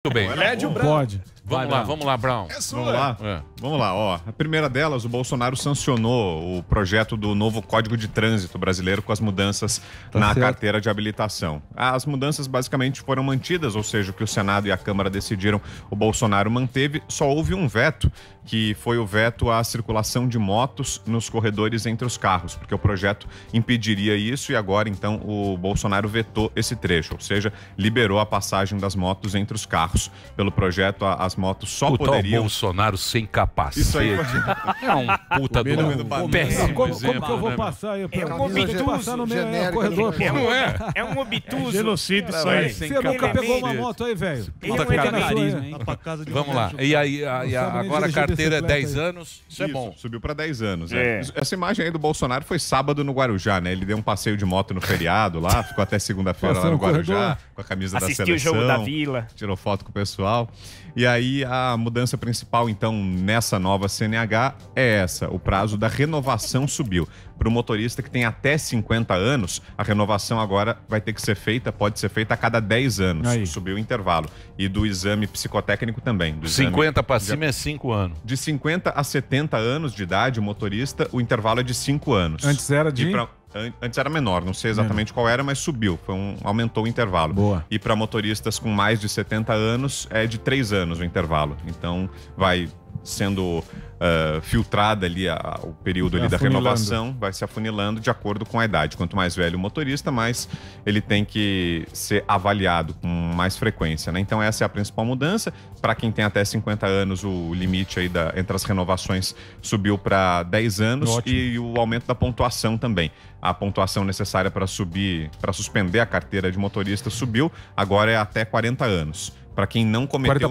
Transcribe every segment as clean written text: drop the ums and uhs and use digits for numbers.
Muito bem. Médio, pode. Vamos lá, Brown. Vamos lá. Vamos lá, ó. A primeira delas, o Bolsonaro sancionou o projeto do novo Código de Trânsito brasileiro com as mudanças na carteira de habilitação. As mudanças basicamente foram mantidas, ou seja, o que o Senado e a Câmara decidiram, o Bolsonaro manteve. Só houve um veto, que foi o veto à circulação de motos nos corredores entre os carros, porque o projeto impediria isso e agora, então, o Bolsonaro vetou esse trecho, ou seja, liberou a passagem das motos entre os carros. Pelo projeto, as motos só poderiam... O Bolsonaro sem capacete. Isso aí é um puta do péssimo Como exemplo, que eu vou né, passar aí? É um obtuso passar no meu corredor. Não é? É um obtuso. Genocídio isso aí. Você nunca pegou uma moto aí, velho? Puta canarismo, hein? Vamos lá. E aí, agora a carteira é 10 anos. Isso é bom. Subiu para 10 anos. Essa imagem aí do Bolsonaro foi sábado no Guarujá, né? Ele deu um passeio de moto no feriado lá, ficou até segunda-feira lá no Guarujá, com a camisa da seleção. Assistiu o jogo da Vila. Tirou foto com o pessoal. E aí a mudança principal, então, nessa nova CNH é essa. O prazo da renovação subiu. Para o motorista que tem até 50 anos, a renovação agora vai ter que ser feita, pode ser feita a cada 10 anos. Aí. Subiu o intervalo. E do exame psicotécnico também. Do 50 para cima é 5 anos. De 50 a 70 anos de idade, o motorista, o intervalo é de 5 anos. Antes era de... Antes era menor, não sei exatamente qual era, mas subiu, aumentou o intervalo. Boa. E para motoristas com mais de 70 anos é de 3 anos o intervalo. Então vai sendo filtrada ali o período ali da renovação, vai se afunilando de acordo com a idade. Quanto mais velho o motorista, mais ele tem que ser avaliado com mais frequência, né? Então essa é a principal mudança. Para quem tem até 50 anos, o limite aí entre as renovações subiu para 10 anos. Ótimo. E o aumento da pontuação também. A pontuação necessária para suspender a carteira de motorista subiu, agora é até 40 anos. Para quem não cometeu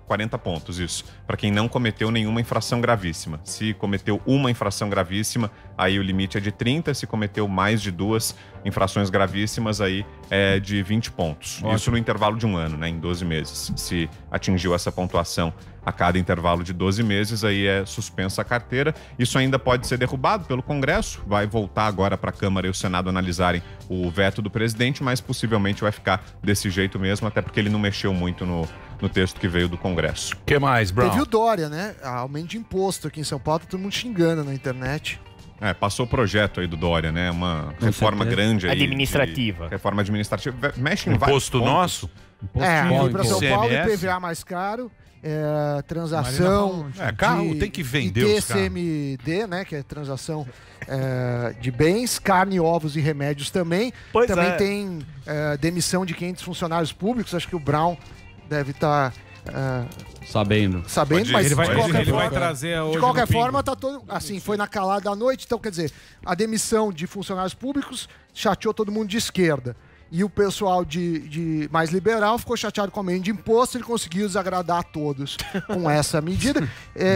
40 pontos, isso. Para quem não cometeu nenhuma infração gravíssima. Se cometeu uma infração gravíssima, aí o limite é de 30. Se cometeu mais de 2 infrações gravíssimas, aí é de 20 pontos. Ótimo. Isso no intervalo de 1 ano, né? Em 12 meses. Se atingiu essa pontuação a cada intervalo de 12 meses, aí é suspensa a carteira. Isso ainda pode ser derrubado pelo Congresso, vai voltar agora para a Câmara e o Senado analisarem o veto do presidente, mas possivelmente vai ficar desse jeito mesmo, até porque ele não mexeu muito no texto que veio do Congresso. O que mais, Brown? Teve o Dória, né? Aumento de imposto aqui em São Paulo, tá todo mundo xingando na internet. Passou o projeto aí do Dória, né? Uma reforma grande aí. Administrativa. Reforma administrativa. Mexe em imposto nosso? Aqui para São Paulo, IPVA mais caro. Transação carro tem que vender TCMD, né, que é transação de bens, carne, ovos e remédios também. Tem demissão de 500 funcionários públicos. Acho que o Brown deve estar sabendo, mas ele vai trazer hoje. De qualquer forma, tá todo assim, foi na calada da noite. Então, quer dizer, a demissão de funcionários públicos chateou todo mundo de esquerda. E o pessoal de mais liberal ficou chateado com o aumento de imposto. Ele conseguiu desagradar a todos com essa medida.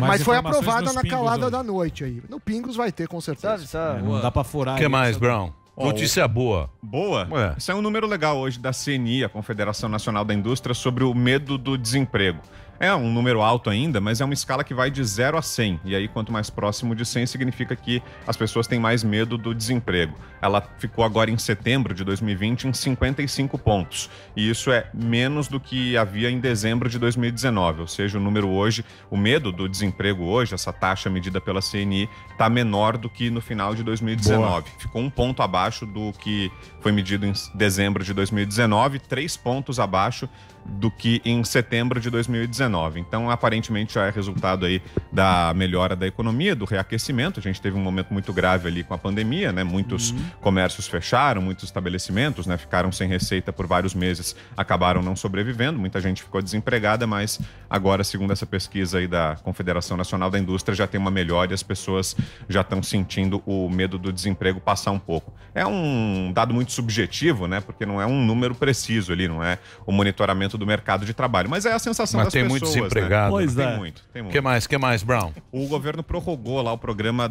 Mas foi aprovada na calada da noite aí. No Pingos vai ter, com certeza. Não dá pra furar. O que mais, Brown? Notícia boa. Boa? Isso é um número legal hoje da CNI, a Confederação Nacional da Indústria, sobre o medo do desemprego. É um número alto ainda, mas é uma escala que vai de 0 a 100. E aí, quanto mais próximo de 100, significa que as pessoas têm mais medo do desemprego. Ela ficou agora em setembro de 2020 em 55 pontos. E isso é menos do que havia em dezembro de 2019. Ou seja, o número hoje, o medo do desemprego hoje, essa taxa medida pela CNI, está menor do que no final de 2019. Boa. Ficou 1 ponto abaixo do que foi medido em dezembro de 2019, 3 pontos abaixo do que em setembro de 2019. Então, aparentemente, já é resultado aí da melhora da economia, do reaquecimento. A gente teve um momento muito grave ali com a pandemia, né? Muitos comércios fecharam, muitos estabelecimentos, né, ficaram sem receita por vários meses, acabaram não sobrevivendo. Muita gente ficou desempregada, mas agora, segundo essa pesquisa aí da Confederação Nacional da Indústria, já tem uma melhora e as pessoas já estão sentindo o medo do desemprego passar um pouco. É um dado muito subjetivo, né? Porque não é um número preciso ali, não é o monitoramento do mercado de trabalho, mas é a sensação das pessoas. Mas tem pessoas, desempregado. Né? Pois tem muito. Que mais, Brown? O governo prorrogou lá o programa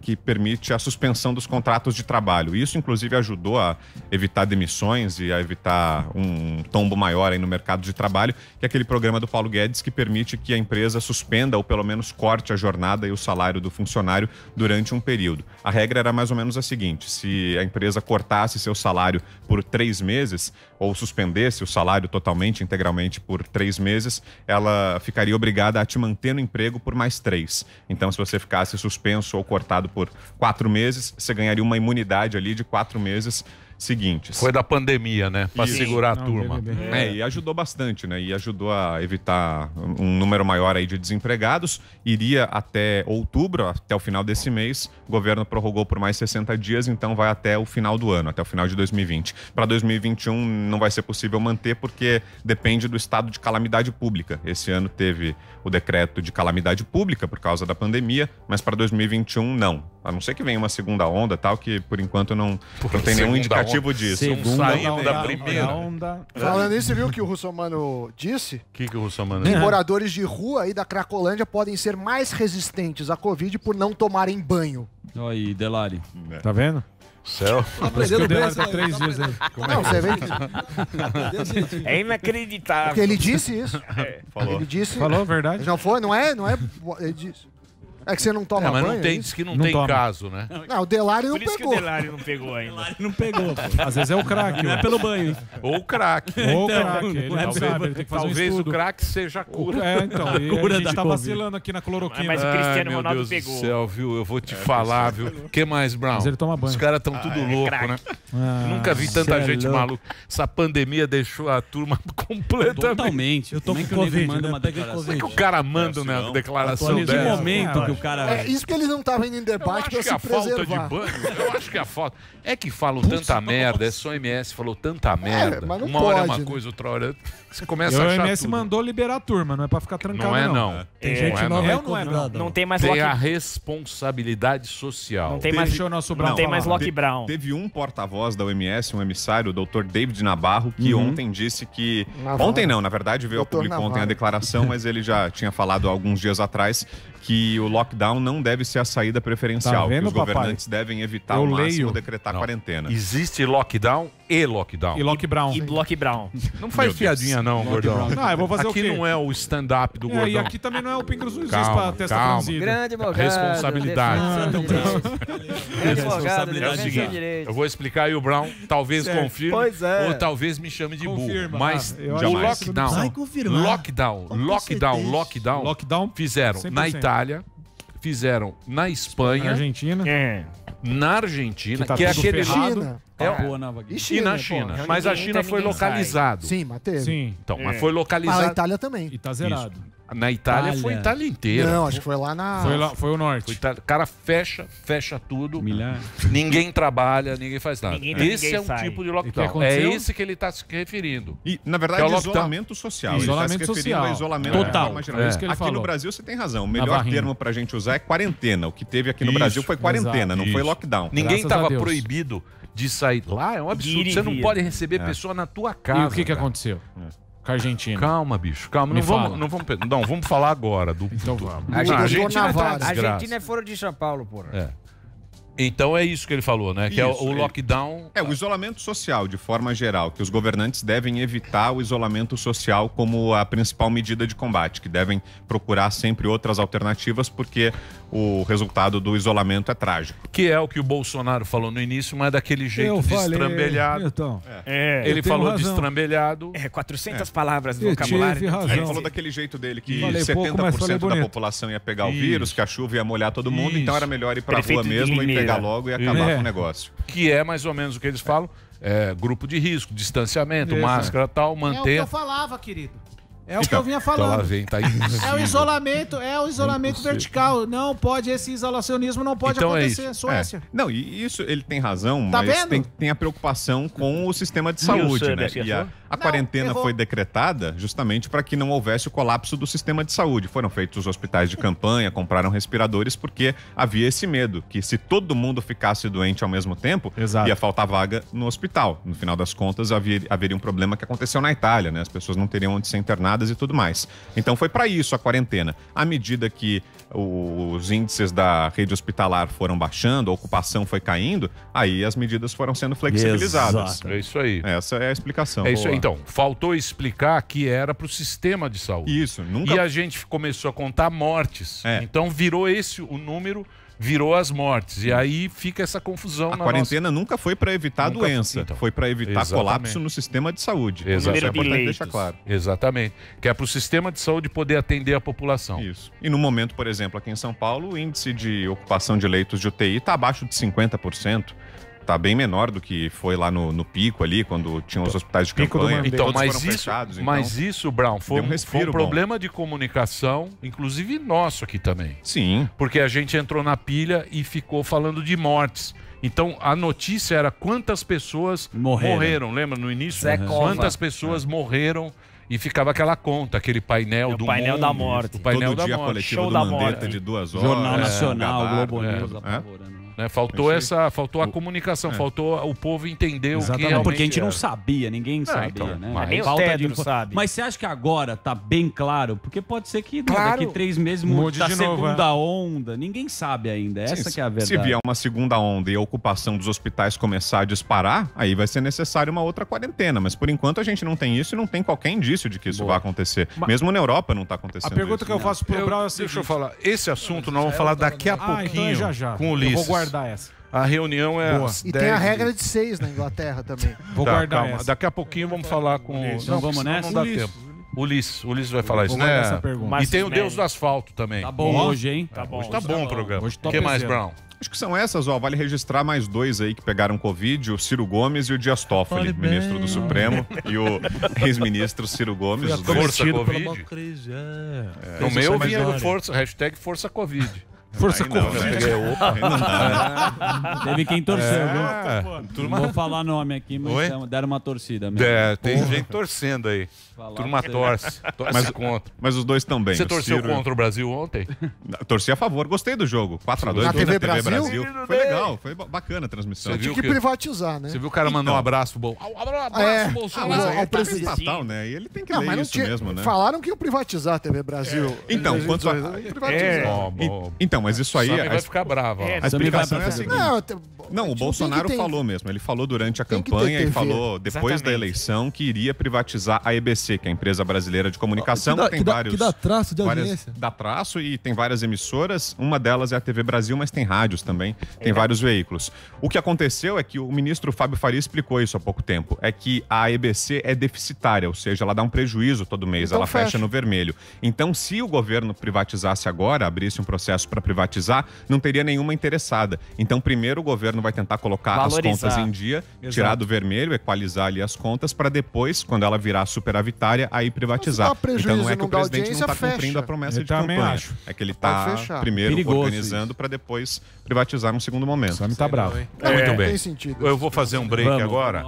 que permite a suspensão dos contratos de trabalho. Isso, inclusive, ajudou a evitar demissões e a evitar um tombo maior aí no mercado de trabalho, que é aquele programa do Paulo Guedes que permite que a empresa suspenda ou pelo menos corte a jornada e o salário do funcionário durante um período. A regra era mais ou menos a seguinte: se a empresa cortasse seu salário por 3 meses ou suspendesse o salário totalmente, integralmente por 3 meses, ela ficaria obrigada a te manter no emprego por mais 3. Então, se você ficasse suspenso ou cortado por 4 meses, você ganharia uma imunidade ali de 4 meses seguintes. Foi da pandemia, né? Para segurar a turma. E ajudou bastante, né? E ajudou a evitar um número maior aí de desempregados. Iria até outubro, até o final desse mês. O governo prorrogou por mais 60 dias, então vai até o final do ano, até o final de 2020. Para 2021 não vai ser possível manter porque depende do estado de calamidade pública. Esse ano teve o decreto de calamidade pública por causa da pandemia, mas para 2021 não. A não ser que venha uma segunda onda, tal, que por enquanto não tem nenhum indicativo disso. Saímos da primeira onda. Falando nisso, você viu o que o Russomano disse? O que o Russomano disse? Moradores de rua aí da Cracolândia podem ser mais resistentes à Covid por não tomarem banho. Olha aí, Delari. Tá vendo? Céu. Tá aprendendo bem, tá 3 dias aí. Não, você vê. É inacreditável. Porque ele disse isso. Falou. Ele disse. Falou, verdade. Não foi, não é. Ele disse. É que você não toma mas banho, não tem, diz que não tem caso, né? Não, o Delari não pegou. Por isso que o Delari não pegou ainda. O Delari não pegou, pô. Às vezes é o craque. Não é pelo banho. Ou o craque. Ou o craque. Ele não sabe, ele tem que fazer talvez um estudo. O craque seja a cura. Então. A gente tá vacilando aqui na cloroquina. Mas o Cristiano Ronaldo pegou. Meu Deus do céu, viu? Eu vou te falar, viu? O que mais, Brown? Mas ele toma banho. Os caras estão tudo louco, né? Nunca vi tanta gente maluca. Essa pandemia deixou a turma completamente... Totalmente. Eu tô com Covid. Como é que o cara manda uma declaração dessa? Que momento que o cara... É isso que eles não estavam indo em debate pra se preservar. Eu acho que a falta... É que falam tanta merda, essa OMS falou tanta merda. Mas não uma hora é pode, uma né? coisa, outra hora você começa a a achar OMS tudo. mandou liberar a turma, não é pra ficar trancado, não. É, não. Tem gente nova aí cobrada. Não tem mais Tem a responsabilidade social. Não tem mais não tem mais Lock Brown. Teve um porta-voz da OMS, um emissário, o Dr. David Nabarro, que ontem disse que... Ontem não, na verdade veio a público ontem a declaração, mas ele já tinha falado há alguns dias atrás que o lockdown não deve ser a saída preferencial, vendo, que os governantes devem evitar ao máximo decretar quarentena. Existe lockdown e lockdown. E Lock Brown. E Lock Brown. Não faz piadinha não, gordão. Não, eu vou fazer aqui o quê? não é o stand-up do gordão. E aqui também não é o Pingos Luiz Calma, pra testa calma. franzida. Grande Morgado. Responsabilidade. Grande Morgado, É o seguinte, eu vou explicar e o Brown talvez confirme ou talvez me chame de burro. Mas o lockdown fizeram 100%. na Itália, fizeram na Espanha, Argentina. na Argentina, tá que é tudo aquele ferrado. China. e na China. pô. Mas a China foi localizado. Sim, mas teve. Sim. Então, mas foi Mas a localizado. Itália também. E tá zerado. Na Itália foi a Itália inteira. Não, acho que foi lá na... Foi o norte. O cara fecha tudo. Milhar. Ninguém trabalha, ninguém faz nada. Esse ninguém é um sai. tipo de E o lockdown. que aconteceu? É esse que ele está se referindo. E, na verdade, Que é o lockdown. isolamento social. Isolamento Ele tá se referindo social. ao isolamento Total. de forma geral. É isso que ele Aqui falou. no Brasil você tem razão. O melhor Navarrinho. termo pra gente usar é quarentena. O que teve aqui no Isso, Brasil foi quarentena, exato. não foi Isso. lockdown. Ninguém Graças a estava Deus. proibido de sair. Lá é um absurdo. Ir e Você não vir. pode receber pessoa na tua casa. E o que cara. aconteceu? Com a Argentina. Calma, bicho. Calma. Me Não fala. vamos falar agora. Então vamos. A Argentina tá uma A desgraça. Argentina é fora de São Paulo, porra. Então é isso que ele falou, né? Que é Isso, o lockdown. É, o isolamento social, de forma geral, que os governantes devem evitar o isolamento social como a principal medida de combate, que devem procurar sempre outras alternativas, porque o resultado do isolamento é trágico. Que é o que o Bolsonaro falou no início, mas daquele jeito Eu falei, destrambelhado. Então, Ele eu tenho falou razão. destrambelhado. 400 palavras do eu vocabulário. tive razão. Ele falou daquele jeito dele, que Falei pouco, mas falei 70% da bonito. população ia pegar o Isso. vírus, que a chuva ia molhar todo mundo, então era melhor ir pra Prefeito rua de mesmo e Limeira. pegar logo e acabar É. com o negócio. Que é mais ou menos o que eles falam. Grupo de risco, distanciamento, Isso. máscara e tal, É o que manter. eu falava, querido. É o que eu vinha Então lá falando. vem, tá É o isolamento vertical. Não pode, esse isolacionismo não pode Então é acontecer. isso. Suécia. Não, e isso ele tem razão, Tá mas vendo? tem a preocupação com o sistema de E o saúde, Sam, né? que E a A quarentena foi decretada justamente para que não houvesse o colapso do sistema de saúde. Foram feitos os hospitais de campanha, compraram respiradores, porque havia esse medo que se todo mundo ficasse doente ao mesmo tempo, ia faltar vaga no hospital. No final das contas, haveria um problema que aconteceu na Itália, né? As pessoas não teriam onde ser internadas e tudo mais. Então foi para isso a quarentena. À medida que os índices da rede hospitalar foram baixando, a ocupação foi caindo, aí as medidas foram sendo flexibilizadas. Exato. É isso aí. Essa é a explicação. É isso aí. Então, faltou explicar que era para o sistema de saúde. Isso. Nunca... E a gente começou a contar mortes. Então virou o número... virou as mortes. E aí fica essa confusão. A quarentena nunca foi para evitar a doença. Foi para evitar colapso no sistema de saúde. Exatamente. Isso é importante deixar claro. Exatamente. Que é para o sistema de saúde poder atender a população. Isso. E no momento, por exemplo, aqui em São Paulo, o índice de ocupação de leitos de UTI está abaixo de 50%. Tá bem menor do que foi lá no pico ali, quando tinham os hospitais de campanha. Então, mas isso, Brown, foi um problema de comunicação, inclusive nosso aqui também. Sim. Porque a gente entrou na pilha e ficou falando de mortes. Então, a notícia era quantas pessoas morreram. Lembra no início? Quantas pessoas morreram. E ficava aquela conta, aquele painel do painel da morte. O painel da morte. Show da Mandetta de 2 horas. Jornal Nacional, Globo News, apavorando. Faltou a comunicação, faltou o povo entender o que realmente porque a gente não sabia, ninguém sabia, né? Nem o Tedro sabe. Mas você acha que agora tá bem claro? Porque pode ser que daqui 3 meses mude a segunda onda. Ninguém sabe ainda. Essa que é a verdade. Se vier uma segunda onda e a ocupação dos hospitais começar a disparar, aí vai ser necessário uma outra quarentena. Mas por enquanto a gente não tem isso e não tem qualquer indício de que isso vai acontecer. Mesmo na Europa não tá acontecendo. A pergunta que eu faço pro Brown é assim. Deixa eu falar. Esse assunto nós vamos falar daqui a pouquinho com o Ulisses. Eu vou guardar essa. A reunião é às 10. E tem a regra de 6 na Inglaterra também. Vou guardar essa. Daqui a pouquinho vamos falar com o... Então vamos nessa? Não dá tempo. Ulisses vai falar isso, né? E tem o Deus do Asfalto também. Tá bom hoje, hein? Hoje tá bom o programa. Hoje O que mais, Brown? Acho que são essas, ó. Vale registrar mais 2 aí que pegaram Covid, o Ciro Gomes e o Dias Toffoli, ministro do Supremo, e o ex-ministro Ciro Gomes. Os dois. Força Covid. No meu vinha do hashtag Força Covid. Força Covid. Teve quem torceu, viu? Não vou falar nome aqui, mas deram uma torcida mesmo. Tem gente torcendo aí. Turma torce contra. Mas os dois estão bem. Você torceu contra o Brasil ontem? Torci a favor, gostei do jogo. 4-2 na TV Brasil. Foi legal, foi bacana a transmissão. Tinha que privatizar, né? Você viu o cara mandar um abraço pro Bolsonaro? Ao presidente estatal, né? E ele tem que ler isso mesmo, né? Falaram que iam privatizar a TV Brasil. Então, quanto a... Então, mas isso aí... vai ficar bravo. A explicação é a seguinte. Não, o Bolsonaro falou mesmo. Ele falou durante a campanha e falou depois da eleição que iria privatizar a EBC, que é a empresa brasileira de comunicação. Que dá traço de audiência. Dá traço e tem várias emissoras. Uma delas é a TV Brasil, mas tem rádios também. Tem vários veículos. O que aconteceu é que o ministro Fábio Faria explicou isso há pouco tempo. É que a EBC é deficitária, ou seja, ela dá um prejuízo todo mês. Então ela fecha no vermelho. Então, se o governo privatizasse agora, abrisse um processo para privatizar, não teria nenhuma interessada. Então, primeiro o governo vai tentar colocar as contas em dia, tirar do vermelho, equalizar ali as contas, para depois, quando ela virar superavitária, aí privatizar. Então não é que o presidente não está cumprindo a promessa de campanha. É que ele está primeiro organizando para depois privatizar num segundo momento. O homem tá bravo. Muito bem. Tem sentido. Eu vou fazer um break agora.